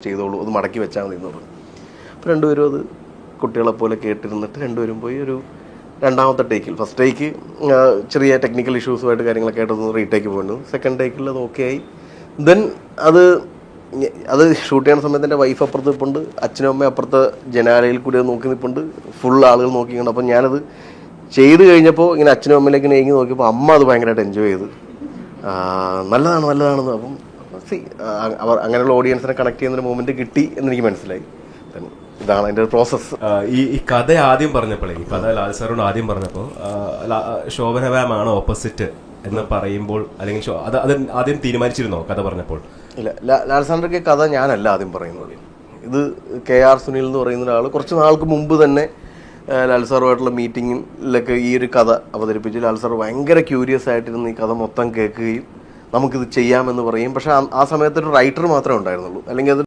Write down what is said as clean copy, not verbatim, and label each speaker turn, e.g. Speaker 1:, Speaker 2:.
Speaker 1: ചെയ്തോളൂ, അത് മടക്കി വെച്ചാൽ മതി എന്ന് പറഞ്ഞു. അപ്പോൾ രണ്ടുപേരും അത് കുട്ടികളെ പോലെ കേട്ടിരുന്നിട്ട് രണ്ടുപേരും പോയി ഒരു രണ്ടാമത്തെ ടേക്കിൽ, ഫസ്റ്റ് ടേക്ക് ചെറിയ ടെക്നിക്കൽ ഇഷ്യൂസുമായിട്ട് കാര്യങ്ങളൊക്കെ ആയിട്ടൊന്ന് റീടേക്ക് പോയിരുന്നു. സെക്കൻഡ് ടേക്കിൽ അത് ഓക്കെ ആയി. ദെൻ അത് ഷൂട്ട് ചെയ്യുന്ന സമയത്ത് എൻ്റെ വൈഫ് അപ്പുറത്ത് നിൽപ്പുണ്ട്, അച്ഛനും അമ്മയും അപ്പുറത്തെ ജനാലയിൽ കൂടി നോക്കി നിൽപ്പുണ്ട്, ഫുൾ ആളുകൾ നോക്കിക്കൊണ്ട്. അപ്പം ഞാനത് ചെയ്ത് കഴിഞ്ഞപ്പോൾ ഇങ്ങനെ അച്ഛനും അമ്മയിലേക്ക് നീങ്ങി നോക്കിയപ്പോൾ അമ്മ അത് ഭയങ്കരമായിട്ട് എൻജോയ് ചെയ്ത് നല്ലതാണെന്ന്. അപ്പം അവർ അങ്ങനെയുള്ള ഓഡിയൻസിനെ കണക്ട് ചെയ്യുന്നൊരു മൂമെന്റ് കിട്ടി എന്നെനിക്ക് മനസ്സിലായി. ഇതാണ് അതിന്റെ ഒരു പ്രോസസ്സ്.
Speaker 2: ഈ കഥ ആദ്യം പറഞ്ഞപ്പോഴേ, ഈ കഥ ലാൽ സാറോട് ആദ്യം പറഞ്ഞപ്പോൾ ശോഭന മാം ആണ് ഓപ്പോസിറ്റ് എന്ന് പറയുമ്പോൾ, അല്ലെങ്കിൽ അത് ആദ്യം തീരുമാനിച്ചിരുന്നോ കഥ പറഞ്ഞപ്പോൾ?
Speaker 1: ഇല്ല, ലാൽ സാറിന്റെ കഥ ഞാനല്ല ആദ്യം പറയുന്നത്. ഇത് KR സുനിൽ എന്ന് പറയുന്ന ഒരാൾ കുറച്ച് നാൾക്ക് മുമ്പ് തന്നെ ലാൽ സാറുമായിട്ടുള്ള മീറ്റിങ്ങിലൊക്കെ ഈ ഒരു കഥ അവതരിപ്പിച്ചു. ലാൽ സാർ ഭയങ്കര ക്യൂരിയസ് ആയിട്ടിരുന്ന് ഈ കഥ മൊത്തം കേൾക്കുകയും നമുക്കിത് ചെയ്യാമെന്ന് പറയും. പക്ഷെ ആ സമയത്ത് ഒരു റൈറ്റർ മാത്രമേ ഉണ്ടായിരുന്നുള്ളൂ, അല്ലെങ്കിൽ അത്